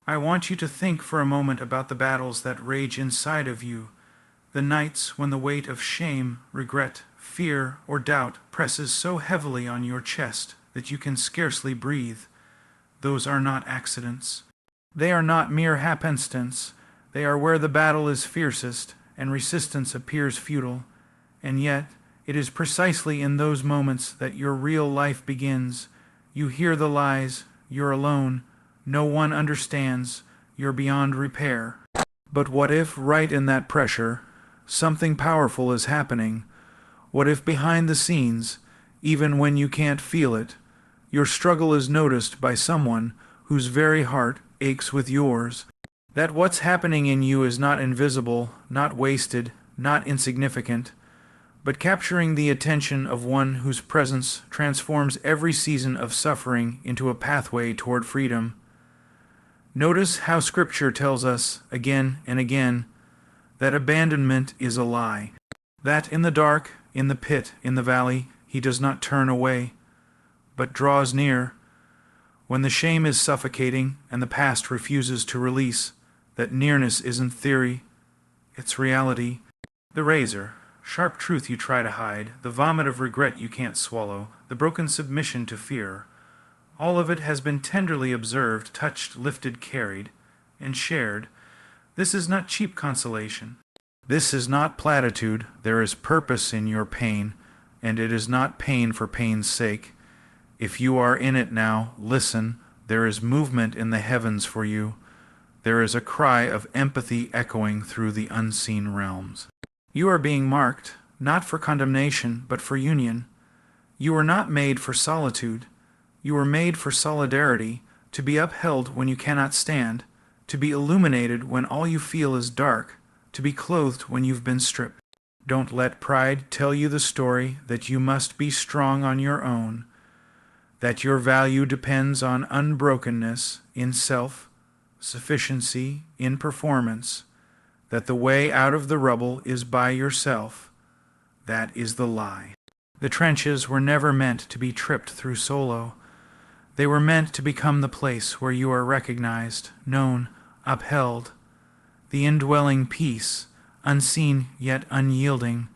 I want you to think for a moment about the battles that rage inside of you, the nights when the weight of shame, regret, fear, or doubt presses so heavily on your chest that you can scarcely breathe. Those are not accidents. They are not mere happenstance. They are where the battle is fiercest and resistance appears futile. And yet, it is precisely in those moments that your real life begins. You hear the lies, you're alone, no one understands, you're beyond repair. But what if, right in that pressure, something powerful is happening? What if behind the scenes, even when you can't feel it, your struggle is noticed by someone whose very heart aches with yours? That what's happening in you is not invisible, not wasted, not insignificant, but capturing the attention of one whose presence transforms every season of suffering into a pathway toward freedom. Notice how Scripture tells us, again and again, that abandonment is a lie, that in the dark, in the pit, in the valley, he does not turn away, but draws near. When the shame is suffocating and the past refuses to release, that nearness isn't theory, it's reality. The razor, sharp truth you try to hide, the vomit of regret you can't swallow, the broken submission to fear, all of it has been tenderly observed, touched, lifted, carried, and shared. This is not cheap consolation. This is not platitude. There is purpose in your pain, and it is not pain for pain's sake. If you are in it now, listen. There is movement in the heavens for you. There is a cry of empathy echoing through the unseen realms. You are being marked, not for condemnation, but for union. You are not made for solitude. You are made for solidarity, to be upheld when you cannot stand, to be illuminated when all you feel is dark, to be clothed when you've been stripped. Don't let pride tell you the story that you must be strong on your own, that your value depends on unbrokenness in self, sufficiency in performance, that the way out of the rubble is by yourself. That is the lie. The trenches were never meant to be tripped through solo. They were meant to become the place where you are recognized, known, upheld. The indwelling peace, unseen yet unyielding,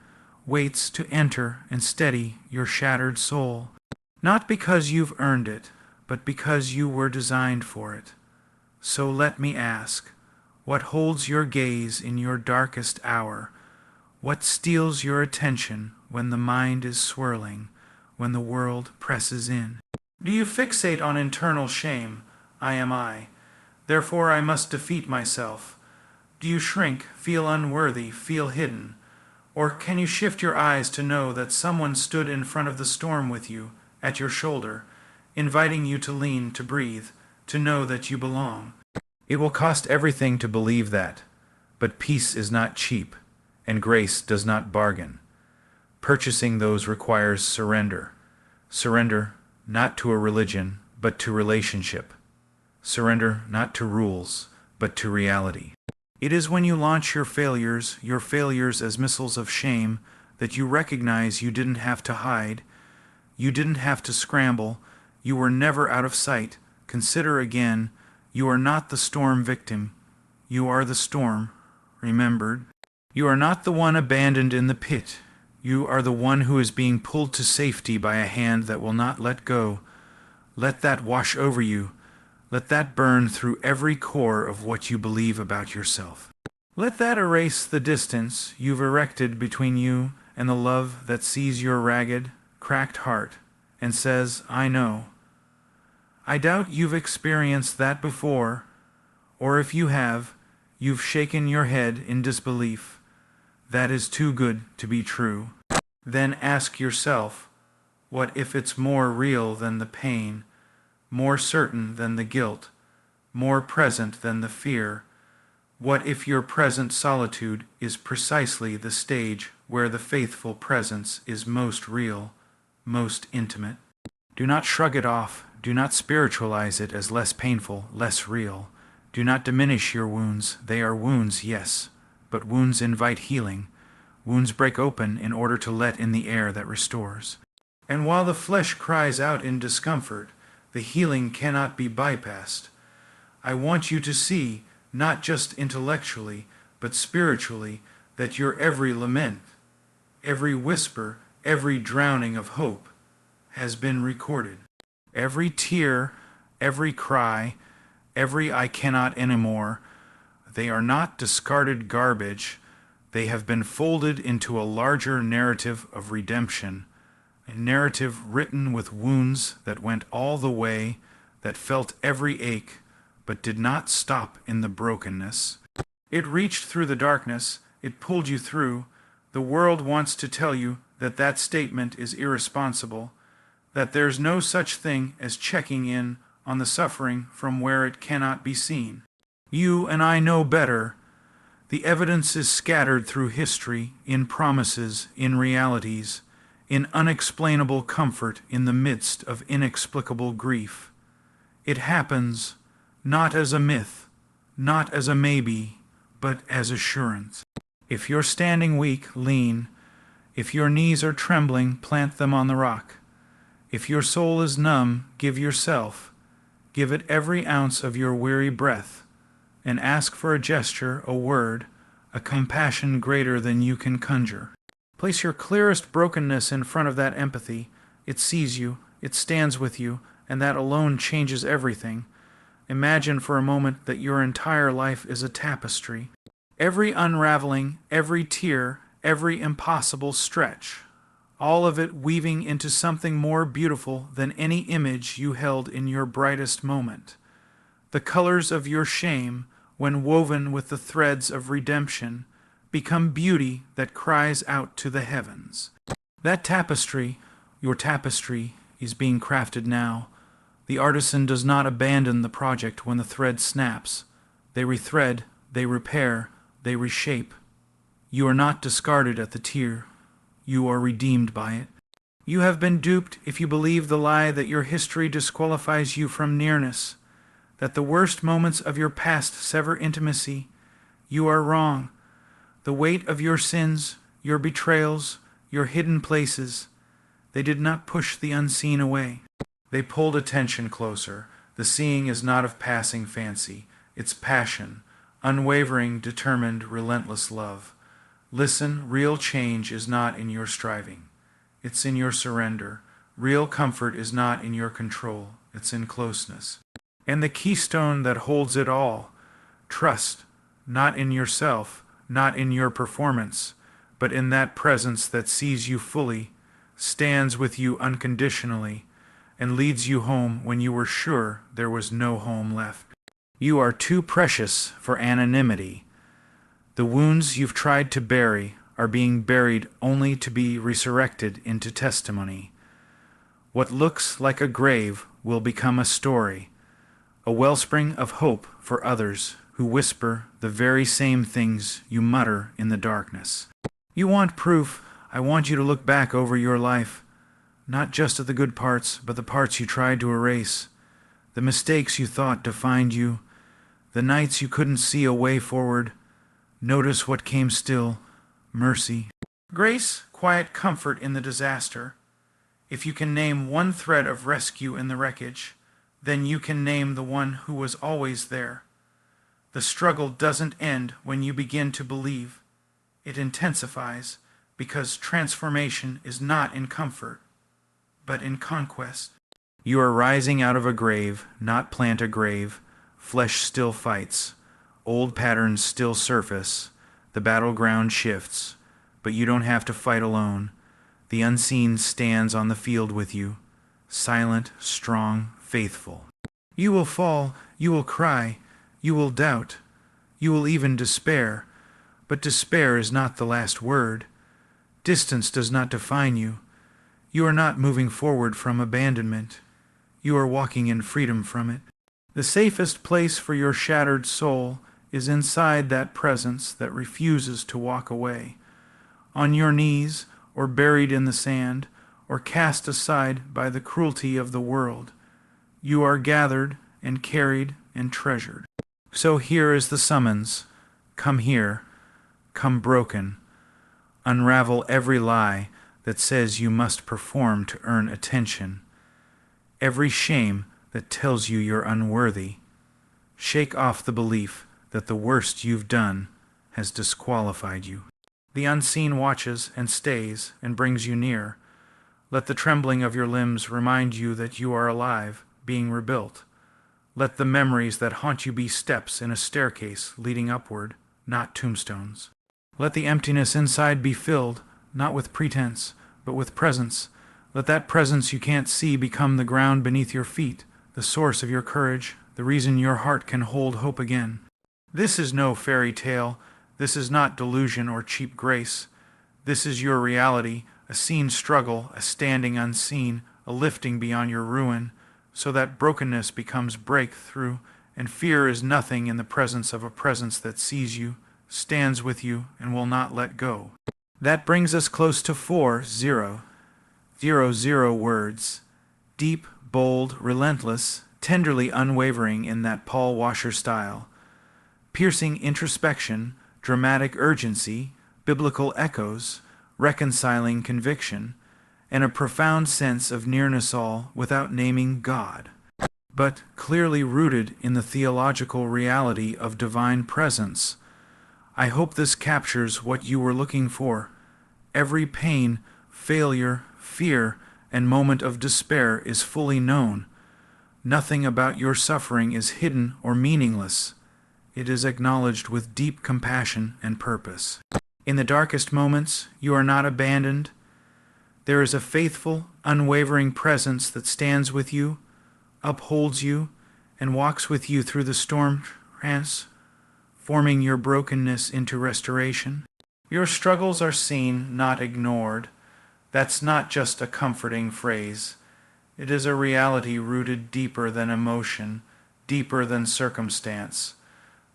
waits to enter and steady your shattered soul. Not because you've earned it, but because you were designed for it. So let me ask, what holds your gaze in your darkest hour? What steals your attention when the mind is swirling, when the world presses in? Do you fixate on internal shame? I am I. Therefore I must defeat myself. Do you shrink, feel unworthy, feel hidden? Or can you shift your eyes to know that someone stood in front of the storm with you, at your shoulder, inviting you to lean, to breathe, to know that you belong? It will cost everything to believe that, but peace is not cheap, and grace does not bargain. Purchasing those requires surrender. Surrender not to a religion, but to relationship. Surrender not to rules, but to reality. It is when you launch your failures as missiles of shame, that you recognize you didn't have to hide, you didn't have to scramble, you were never out of sight. Consider again, you are not the storm victim, you are the storm, remembered. You are not the one abandoned in the pit. You are the one who is being pulled to safety by a hand that will not let go. Let that wash over you. Let that burn through every core of what you believe about yourself. Let that erase the distance you've erected between you and the love that sees your ragged, cracked heart and says, I know. I doubt you've experienced that before, or if you have, you've shaken your head in disbelief. That is too good to be true. Then ask yourself, what if it's more real than the pain, more certain than the guilt, more present than the fear? What if your present solitude is precisely the stage where the faithful presence is most real, most intimate? Do not shrug it off. Do not spiritualize it as less painful, less real. Do not diminish your wounds. They are wounds, yes, but wounds invite healing. Wounds break open in order to let in the air that restores. And while the flesh cries out in discomfort, the healing cannot be bypassed. I want you to see, not just intellectually, but spiritually, that your every lament, every whisper, every drowning of hope has been recorded. Every tear, every cry, every I cannot anymore, they are not discarded garbage. They have been folded into a larger narrative of redemption, a narrative written with wounds that went all the way, that felt every ache, but did not stop in the brokenness. It reached through the darkness, it pulled you through. The world wants to tell you that that statement is irresponsible, that there's no such thing as checking in on the suffering from where it cannot be seen. You and I know better. The evidence is scattered through history, in promises, in realities, in unexplainable comfort in the midst of inexplicable grief. It happens not as a myth, not as a maybe, but as assurance. If you're standing weak, lean. If your knees are trembling, plant them on the rock. If your soul is numb, give yourself. Give it every ounce of your weary breath, and ask for a gesture, a word, a compassion greater than you can conjure. Place your clearest brokenness in front of that empathy. It sees you, it stands with you, and that alone changes everything. Imagine for a moment that your entire life is a tapestry. Every unraveling, every tear, every impossible stretch, all of it weaving into something more beautiful than any image you held in your brightest moment. The colors of your shame, when woven with the threads of redemption, become beauty that cries out to the heavens. That tapestry, your tapestry, is being crafted now. The artisan does not abandon the project when the thread snaps. They rethread, they repair, they reshape. You are not discarded at the tear. You are redeemed by it. You have been duped if you believe the lie that your history disqualifies you from nearness, that the worst moments of your past sever intimacy. You are wrong. The weight of your sins, your betrayals, your hidden places, they did not push the unseen away. They pulled attention closer. The seeing is not of passing fancy. It's passion, unwavering, determined, relentless love. Listen, real change is not in your striving. It's in your surrender. Real comfort is not in your control. It's in closeness. And the keystone that holds it all, trust, not in yourself, not in your performance, but in that presence that sees you fully, stands with you unconditionally, and leads you home when you were sure there was no home left. You are too precious for anonymity. The wounds you've tried to bury are being buried only to be resurrected into testimony. What looks like a grave will become a story, a wellspring of hope for others who whisper the very same things you mutter in the darkness. You want proof? I want you to look back over your life, not just at the good parts, but the parts you tried to erase, the mistakes you thought defined you, the nights you couldn't see a way forward. Notice what came still, mercy. Grace, quiet comfort in the disaster. If you can name one thread of rescue in the wreckage, then you can name the one who was always there. The struggle doesn't end when you begin to believe. It intensifies, because transformation is not in comfort, but in conquest. You are rising out of a grave, not plant a grave. Flesh still fights. Old patterns still surface. The battleground shifts, but you don't have to fight alone. The unseen stands on the field with you, silent, strong, faithful. You will fall, you will cry, you will doubt, you will even despair, but despair is not the last word. Distance does not define you. You are not moving forward from abandonment. You are walking in freedom from it. The safest place for your shattered soul is inside that presence that refuses to walk away. On your knees, or buried in the sand, or cast aside by the cruelty of the world, you are gathered and carried and treasured. So here is the summons. Come here. Come broken. Unravel every lie that says you must perform to earn attention. Every shame that tells you you're unworthy. Shake off the belief that the worst you've done has disqualified you. The unseen watches and stays and brings you near. Let the trembling of your limbs remind you that you are alive, being rebuilt. Let the memories that haunt you be steps in a staircase leading upward, not tombstones. Let the emptiness inside be filled, not with pretense, but with presence. Let that presence you can't see become the ground beneath your feet, the source of your courage, the reason your heart can hold hope again. This is no fairy tale. This is not delusion or cheap grace. This is your reality, a seen struggle, a standing unseen, a lifting beyond your ruin, so that brokenness becomes breakthrough, and fear is nothing in the presence of a presence that sees you, stands with you, and will not let go. That brings us close to 4-0. 0 words. Deep, bold, relentless, tenderly unwavering in that Paul Washer style. Piercing introspection, dramatic urgency, biblical echoes, reconciling conviction, and a profound sense of nearness all without naming God, but clearly rooted in the theological reality of divine presence. I hope this captures what you were looking for. Every pain, failure, fear, and moment of despair is fully known. Nothing about your suffering is hidden or meaningless. It is acknowledged with deep compassion and purpose. In the darkest moments, you are not abandoned. There is a faithful, unwavering presence that stands with you, upholds you, and walks with you through the storm, transforming your brokenness into restoration. Your struggles are seen, not ignored. That's not just a comforting phrase. It is a reality rooted deeper than emotion, deeper than circumstance.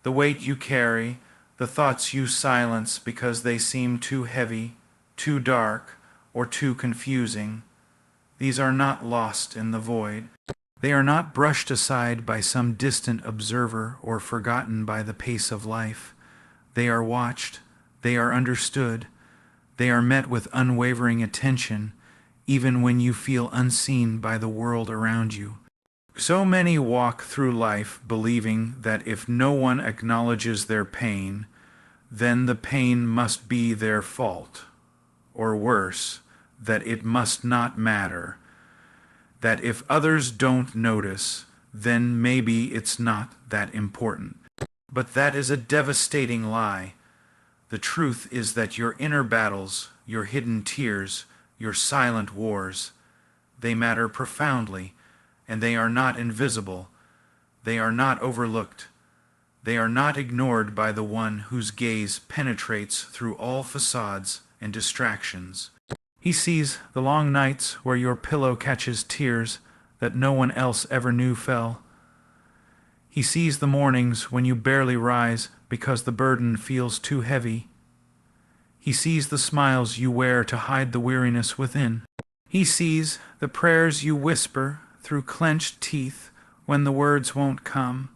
The weight you carry, the thoughts you silence because they seem too heavy, too dark, or too confusing, these are not lost in the void. They are not brushed aside by some distant observer or forgotten by the pace of life. They are watched, they are understood, they are met with unwavering attention, even when you feel unseen by the world around you. So many walk through life believing that if no one acknowledges their pain, then the pain must be their fault, or worse, that it must not matter, that if others don't notice, then maybe it's not that important. But that is a devastating lie. The truth is that your inner battles, your hidden tears, your silent wars, they matter profoundly, and they are not invisible. They are not overlooked. They are not ignored by the one whose gaze penetrates through all facades and distractions. He sees the long nights where your pillow catches tears that no one else ever knew fell. He sees the mornings when you barely rise because the burden feels too heavy. He sees the smiles you wear to hide the weariness within. He sees the prayers you whisper through clenched teeth when the words won't come.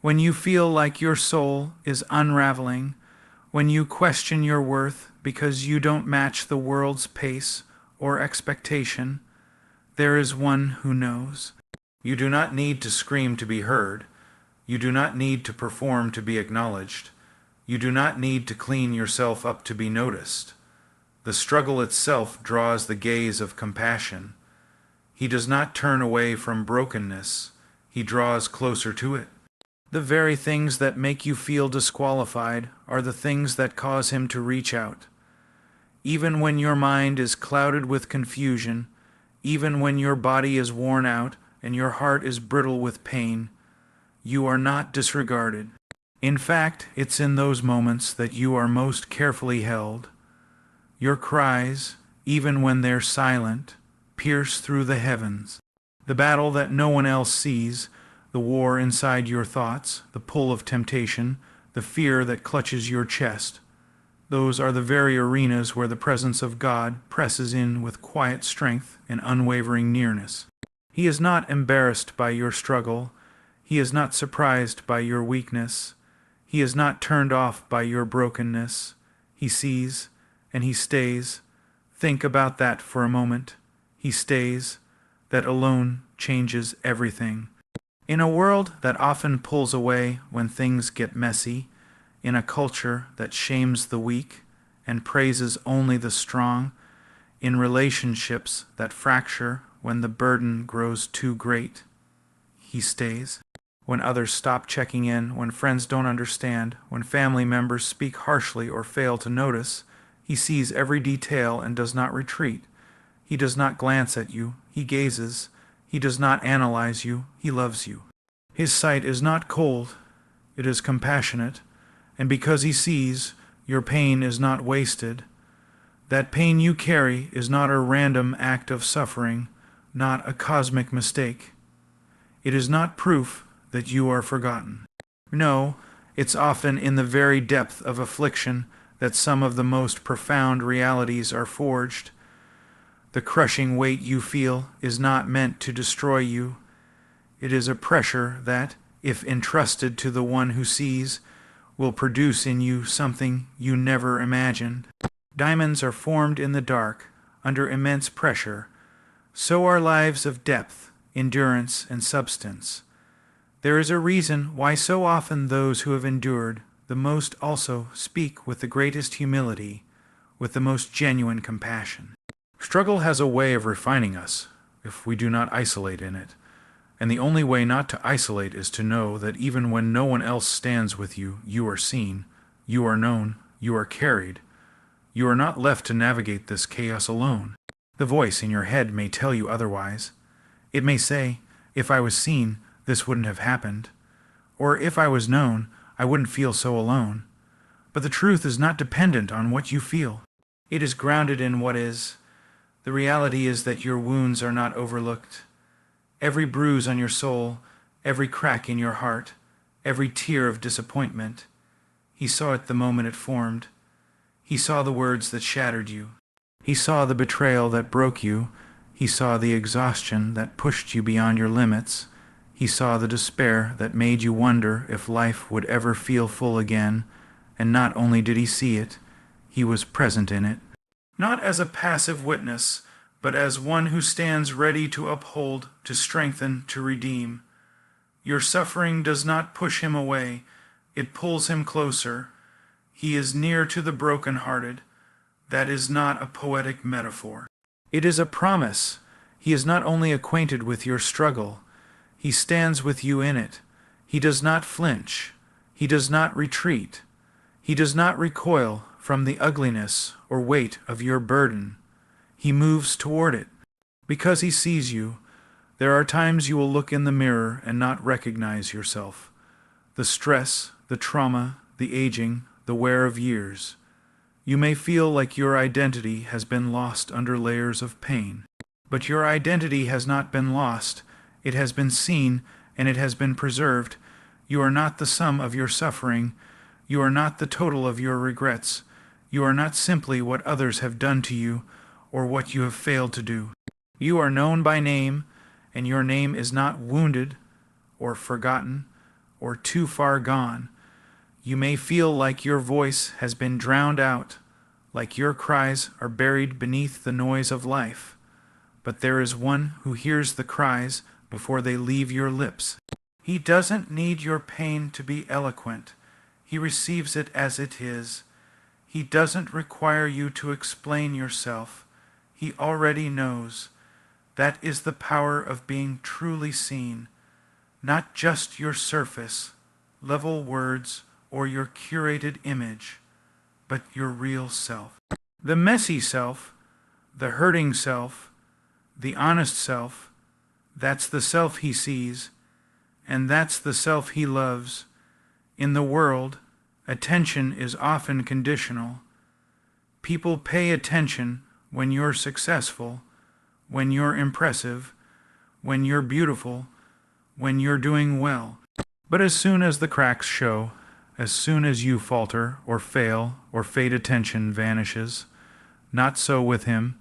When you feel like your soul is unraveling, when you question your worth because you don't match the world's pace or expectation, there is one who knows. You do not need to scream to be heard. You do not need to perform to be acknowledged. You do not need to clean yourself up to be noticed. The struggle itself draws the gaze of compassion. He does not turn away from brokenness. He draws closer to it. The very things that make you feel disqualified are the things that cause him to reach out. Even when your mind is clouded with confusion, even when your body is worn out and your heart is brittle with pain, you are not disregarded. In fact, it's in those moments that you are most carefully held. Your cries, even when they're silent, pierce through the heavens. The battle that no one else sees, the war inside your thoughts, the pull of temptation, the fear that clutches your chest. Those are the very arenas where the presence of God presses in with quiet strength and unwavering nearness. He is not embarrassed by your struggle. He is not surprised by your weakness. He is not turned off by your brokenness. He sees, and he stays. Think about that for a moment. He stays. That alone changes everything. In a world that often pulls away when things get messy, in a culture that shames the weak and praises only the strong, in relationships that fracture when the burden grows too great, he stays. When others stop checking in, when friends don't understand, when family members speak harshly or fail to notice, he sees every detail and does not retreat. He does not glance at you, he gazes. He does not analyze you, he loves you. His sight is not cold, it is compassionate, and because he sees, your pain is not wasted. That pain you carry is not a random act of suffering, not a cosmic mistake. It is not proof that you are forgotten. No, it's often in the very depth of affliction that some of the most profound realities are forged. The crushing weight you feel is not meant to destroy you. It is a pressure that, if entrusted to the one who sees, will produce in you something you never imagined. Diamonds are formed in the dark, under immense pressure. So are lives of depth, endurance, and substance. There is a reason why so often those who have endured the most also speak with the greatest humility, with the most genuine compassion. Struggle has a way of refining us, if we do not isolate in it. And the only way not to isolate is to know that even when no one else stands with you, you are seen, you are known, you are carried. You are not left to navigate this chaos alone. The voice in your head may tell you otherwise. It may say, if I was seen, this wouldn't have happened. Or if I was known, I wouldn't feel so alone. But the truth is not dependent on what you feel. It is grounded in what is. The reality is that your wounds are not overlooked. Every bruise on your soul, every crack in your heart, every tear of disappointment, he saw it the moment it formed. He saw the words that shattered you. He saw the betrayal that broke you. He saw the exhaustion that pushed you beyond your limits. He saw the despair that made you wonder if life would ever feel full again. And not only did he see it, he was present in it. Not as a passive witness, but as one who stands ready to uphold, to strengthen, to redeem. Your suffering does not push him away, it pulls him closer. He is near to the broken-hearted. That is not a poetic metaphor. It is a promise. He is not only acquainted with your struggle, he stands with you in it. He does not flinch. He does not retreat. He does not recoil from the ugliness or weight of your burden. He moves toward it. Because he sees you, there are times you will look in the mirror and not recognize yourself. The stress, the trauma, the aging, the wear of years. You may feel like your identity has been lost under layers of pain. But your identity has not been lost. It has been seen and it has been preserved. You are not the sum of your suffering. You are not the total of your regrets. You are not simply what others have done to you or what you have failed to do. You are known by name, and your name is not wounded or forgotten or too far gone. You may feel like your voice has been drowned out, like your cries are buried beneath the noise of life. But there is one who hears the cries before they leave your lips. He doesn't need your pain to be eloquent. He receives it as it is. He doesn't require you to explain yourself. He already knows. That is the power of being truly seen. Not just your surface, level words, or your curated image, but your real self. The messy self, the hurting self, the honest self, that's the self he sees, and that's the self he loves. In the world, attention is often conditional. People pay attention when you're successful, when you're impressive, when you're beautiful, when you're doing well. But as soon as the cracks show, as soon as you falter or fail or fade, attention vanishes. Not so with him.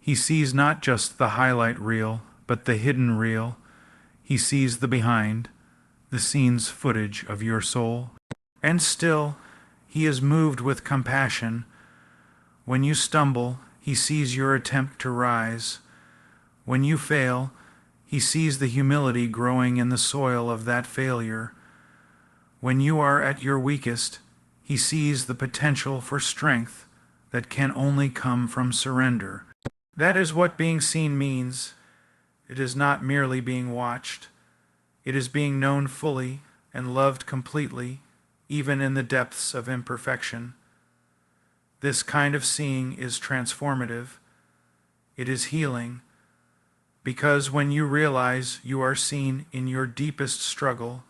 He sees not just the highlight reel, but the hidden reel. He sees the behind, the scene's footage of your soul. And still, he is moved with compassion. When you stumble, he sees your attempt to rise. When you fail, He sees the humility growing in the soil of that failure. When you are at your weakest, He sees the potential for strength that can only come from surrender. That is what being seen means. It is not merely being watched. It is being known fully and loved completely, even in the depths of imperfection. This kind of seeing is transformative. It is healing, because when you realize you are seen in your deepest struggle,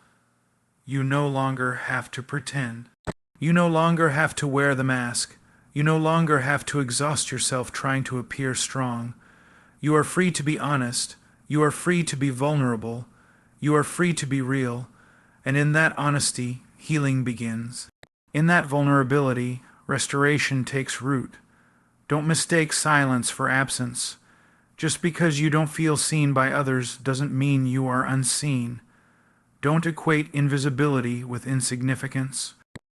you no longer have to pretend. You no longer have to wear the mask. You no longer have to exhaust yourself trying to appear strong. You are free to be honest. You are free to be vulnerable. You are free to be real. And in that honesty, healing begins. In that vulnerability, restoration takes root. Don't mistake silence for absence. Just because you don't feel seen by others doesn't mean you are unseen. Don't equate invisibility with insignificance.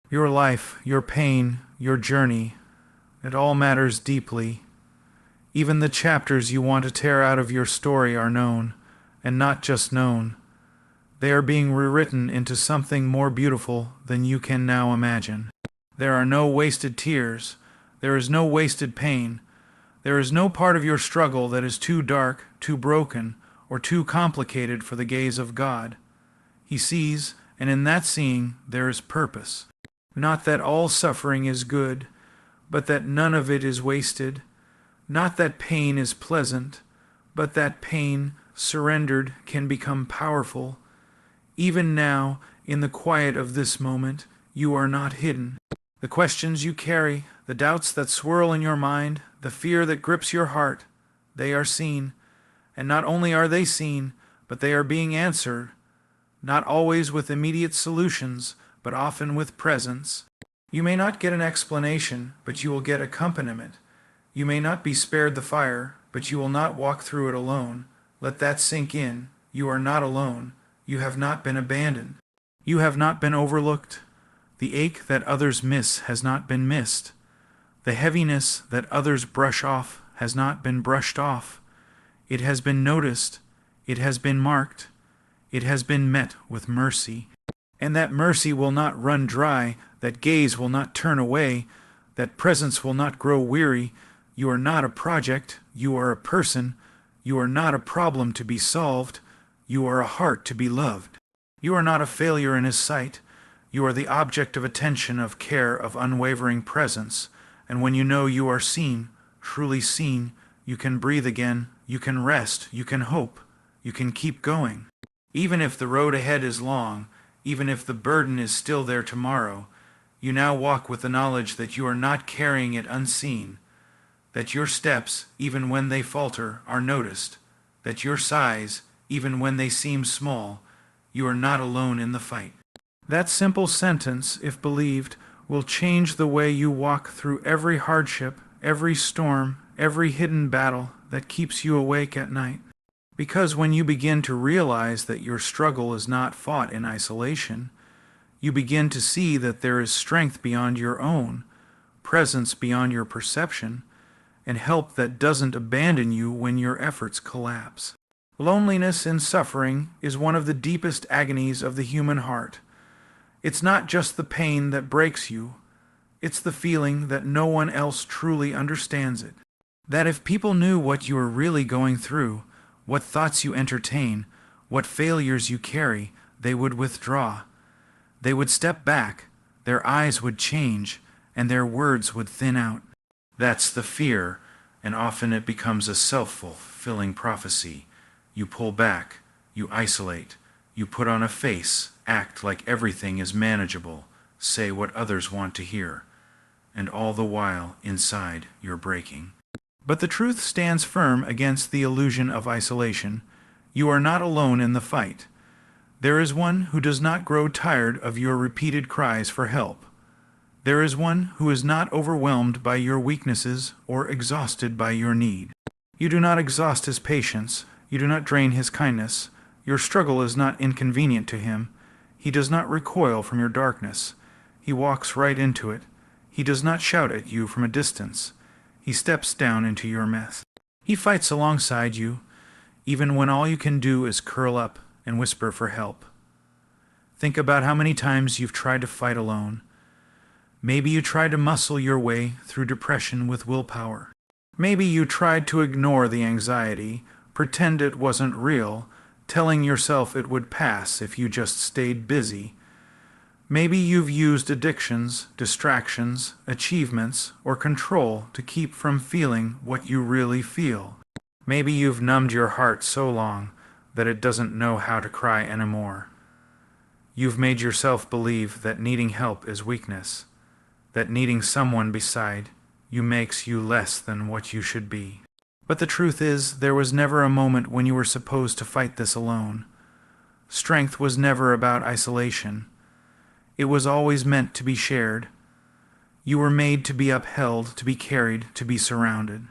Your life, your pain, your journey, it all matters deeply. Even the chapters you want to tear out of your story are known, and not just known. They are being rewritten into something more beautiful than you can now imagine. There are no wasted tears. There is no wasted pain. There is no part of your struggle that is too dark, too broken, or too complicated for the gaze of God. He sees, and in that seeing there is purpose. Not that all suffering is good, but that none of it is wasted. Not that pain is pleasant, but that pain, surrendered, can become powerful. Even now, in the quiet of this moment, you are not hidden. The questions you carry, the doubts that swirl in your mind, the fear that grips your heart, they are seen. And not only are they seen, but they are being answered, not always with immediate solutions, but often with presence. You may not get an explanation, but you will get accompaniment. You may not be spared the fire, but you will not walk through it alone. Let that sink in. You are not alone. You have not been abandoned. You have not been overlooked. The ache that others miss has not been missed. The heaviness that others brush off has not been brushed off. It has been noticed. It has been marked. It has been met with mercy. And that mercy will not run dry. That gaze will not turn away. That presence will not grow weary. You are not a project. You are a person. You are not a problem to be solved. You are a heart to be loved. You are not a failure in His sight. You are the object of attention, of care, of unwavering presence. And when you know you are seen, truly seen, you can breathe again, you can rest, you can hope, you can keep going. Even if the road ahead is long, even if the burden is still there tomorrow, you now walk with the knowledge that you are not carrying it unseen, that your steps, even when they falter, are noticed, that your sighs, even when they seem small, you are not alone in the fight. That simple sentence, if believed, will change the way you walk through every hardship, every storm, every hidden battle that keeps you awake at night. Because when you begin to realize that your struggle is not fought in isolation, you begin to see that there is strength beyond your own, presence beyond your perception, and help that doesn't abandon you when your efforts collapse. Loneliness and suffering is one of the deepest agonies of the human heart. It's not just the pain that breaks you, it's the feeling that no one else truly understands it. That if people knew what you are really going through, what thoughts you entertain, what failures you carry, they would withdraw. They would step back, their eyes would change, and their words would thin out. That's the fear, and often it becomes a self-fulfilling prophecy. You pull back, you isolate, you put on a face, act like everything is manageable, say what others want to hear, and all the while, inside, you're breaking. But the truth stands firm against the illusion of isolation. You are not alone in the fight. There is one who does not grow tired of your repeated cries for help. There is one who is not overwhelmed by your weaknesses or exhausted by your need. You do not exhaust His patience. You do not drain His kindness. Your struggle is not inconvenient to Him. He does not recoil from your darkness. He walks right into it. He does not shout at you from a distance. He steps down into your mess. He fights alongside you. even when all you can do is curl up and whisper for help. Think about how many times you've tried to fight alone. Maybe you tried to muscle your way through depression with willpower. Maybe you tried to ignore the anxiety, pretend it wasn't real, telling yourself it would pass if you just stayed busy. Maybe you've used addictions, distractions, achievements, or control to keep from feeling what you really feel. Maybe you've numbed your heart so long that it doesn't know how to cry anymore. You've made yourself believe that needing help is weakness, that needing someone beside you makes you less than what you should be. But the truth is, there was never a moment when you were supposed to fight this alone. Strength was never about isolation. It was always meant to be shared. You were made to be upheld, to be carried, to be surrounded.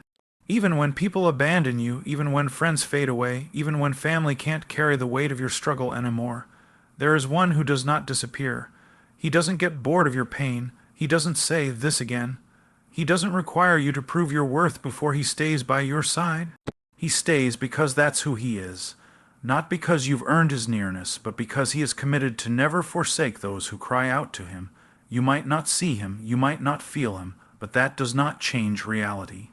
Even when people abandon you, even when friends fade away, even when family can't carry the weight of your struggle anymore, there is one who does not disappear. He doesn't get bored of your pain. He doesn't say, "This again." He doesn't require you to prove your worth before he stays by your side. He stays because that's who he is. Not because you've earned his nearness, but because he is committed to never forsake those who cry out to him. You might not see him, you might not feel him, but that does not change reality.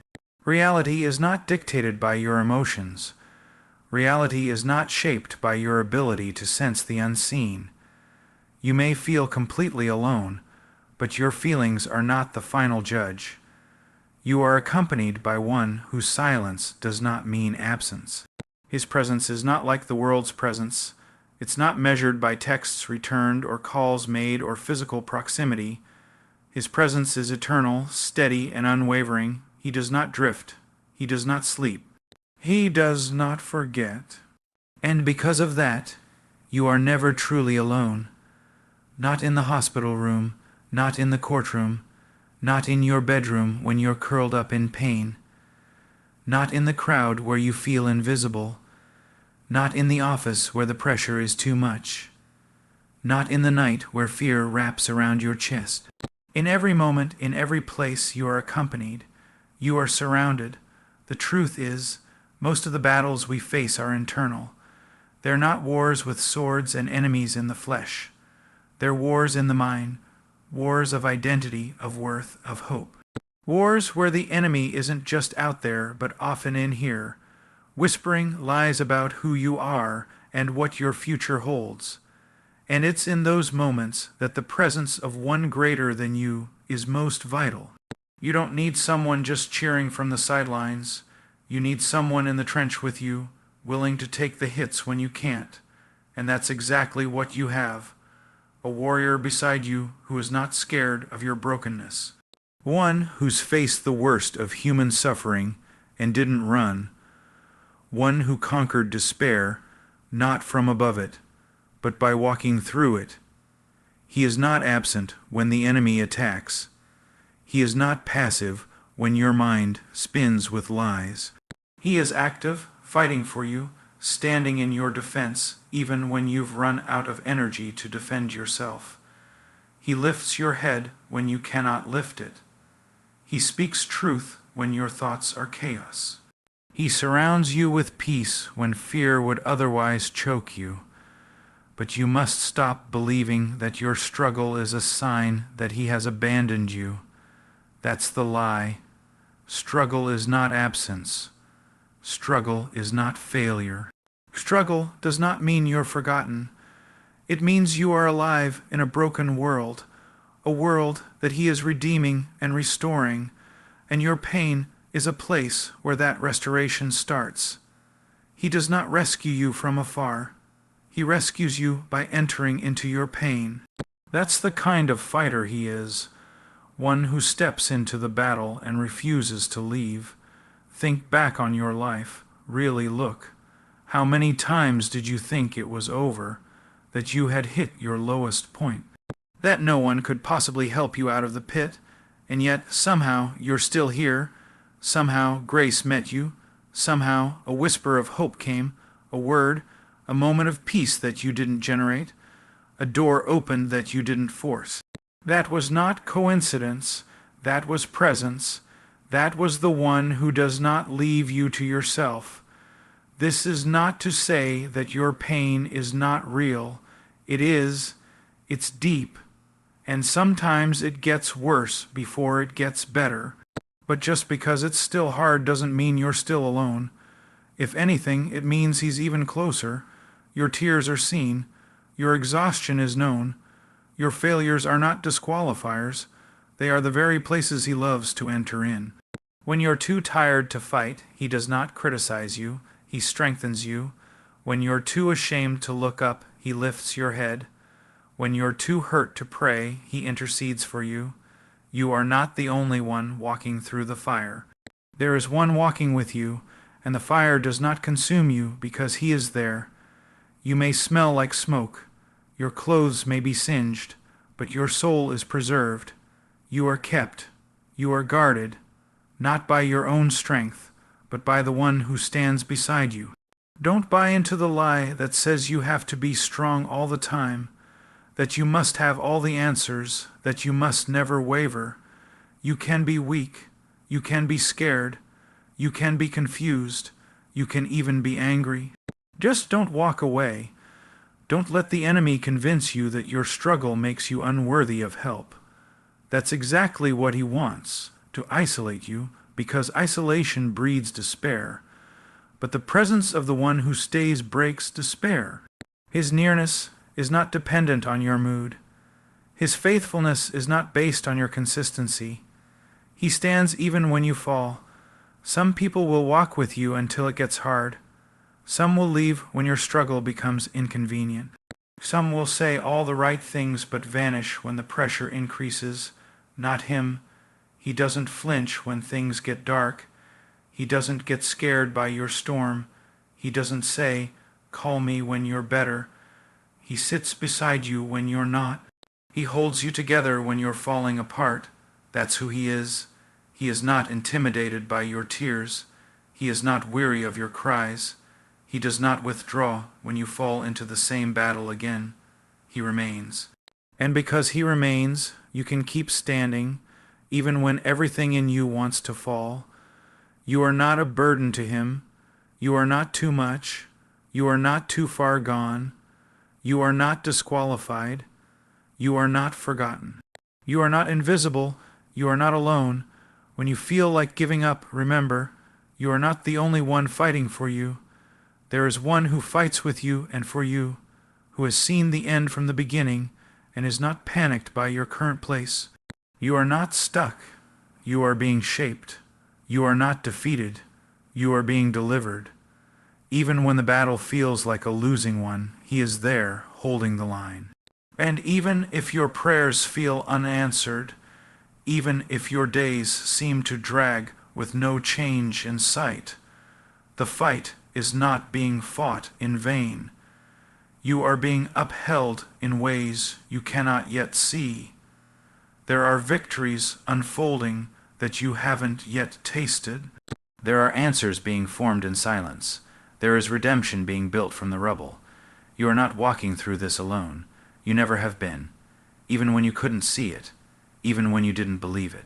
Reality is not dictated by your emotions. Reality is not shaped by your ability to sense the unseen. You may feel completely alone, but your feelings are not the final judge. You are accompanied by one whose silence does not mean absence. His presence is not like the world's presence. It's not measured by texts returned or calls made or physical proximity. His presence is eternal, steady, and unwavering. He does not drift. He does not sleep. He does not forget. And because of that, you are never truly alone. Not in the hospital room, not in the courtroom, not in your bedroom when you're curled up in pain, not in the crowd where you feel invisible, not in the office where the pressure is too much, not in the night where fear wraps around your chest. In every moment, in every place, you are accompanied. You are surrounded. The truth is, most of the battles we face are internal. They're not wars with swords and enemies in the flesh. They're wars in the mind, wars of identity, of worth, of hope. Wars where the enemy isn't just out there, but often in here, whispering lies about who you are and what your future holds. And it's in those moments that the presence of one greater than you is most vital. You don't need someone just cheering from the sidelines. You need someone in the trench with you, willing to take the hits when you can't. And that's exactly what you have. A warrior beside you who is not scared of your brokenness. One who's faced the worst of human suffering and didn't run. One who conquered despair, not from above it, but by walking through it. He is not absent when the enemy attacks. He is not passive when your mind spins with lies. He is active, fighting for you, standing in your defense, even when you've run out of energy to defend yourself. He lifts your head when you cannot lift it. He speaks truth when your thoughts are chaos. He surrounds you with peace when fear would otherwise choke you. But you must stop believing that your struggle is a sign that he has abandoned you. That's the lie. Struggle is not absence. Struggle is not failure. Struggle does not mean you're forgotten. It means you are alive in a broken world, a world that he is redeeming and restoring, and your pain is a place where that restoration starts. He does not rescue you from afar. He rescues you by entering into your pain. That's the kind of fighter he is, one who steps into the battle and refuses to leave. Think back on your life. Really look. How many times did you think it was over, that you had hit your lowest point, that no one could possibly help you out of the pit, and yet somehow you're still here, somehow grace met you, somehow a whisper of hope came, a word, a moment of peace that you didn't generate, a door opened that you didn't force. That was not coincidence, that was presence, that was the one who does not leave you to yourself. This is not to say that your pain is not real. It is. It's deep. And sometimes it gets worse before it gets better. But just because it's still hard doesn't mean you're still alone. If anything, it means he's even closer. Your tears are seen. Your exhaustion is known. Your failures are not disqualifiers. They are the very places he loves to enter in. When you're too tired to fight, he does not criticize you. He strengthens you. When you're too ashamed to look up, he lifts your head. When you're too hurt to pray, he intercedes for you. You are not the only one walking through the fire. There is one walking with you, and the fire does not consume you because he is there. You may smell like smoke. Your clothes may be singed, but your soul is preserved. You are kept. You are guarded, not by your own strength, but by the one who stands beside you. Don't buy into the lie that says you have to be strong all the time, that you must have all the answers, that you must never waver. You can be weak. You can be scared. You can be confused. You can even be angry. Just don't walk away. Don't let the enemy convince you that your struggle makes you unworthy of help. That's exactly what he wants, to isolate you, because isolation breeds despair. But the presence of the one who stays breaks despair. His nearness is not dependent on your mood. His faithfulness is not based on your consistency. He stands even when you fall. Some people will walk with you until it gets hard. Some will leave when your struggle becomes inconvenient. Some will say all the right things but vanish when the pressure increases. Not him. He doesn't flinch when things get dark. He doesn't get scared by your storm. He doesn't say, "Call me when you're better." He sits beside you when you're not. He holds you together when you're falling apart. That's who he is. He is not intimidated by your tears. He is not weary of your cries. He does not withdraw when you fall into the same battle again. He remains. And because he remains, you can keep standing, even when everything in you wants to fall. You are not a burden to him. You are not too much. You are not too far gone. You are not disqualified. You are not forgotten. You are not invisible. You are not alone. When you feel like giving up, remember, you are not the only one fighting for you. There is one who fights with you and for you, who has seen the end from the beginning and is not panicked by your current place. You are not stuck. You are being shaped. You are not defeated. You are being delivered. Even when the battle feels like a losing one, he is there, holding the line. And even if your prayers feel unanswered, even if your days seem to drag with no change in sight, the fight is not being fought in vain. You are being upheld in ways you cannot yet see. There are victories unfolding that you haven't yet tasted. There are answers being formed in silence. There is redemption being built from the rubble. You are not walking through this alone. You never have been, even when you couldn't see it, even when you didn't believe it.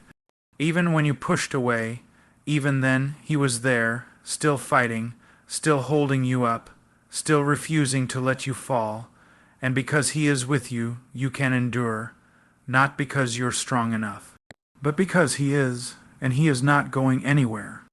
Even when you pushed away, even then he was there, still fighting, still holding you up, still refusing to let you fall, and because he is with you, you can endure, not because you're strong enough, but because he is, and he is not going anywhere.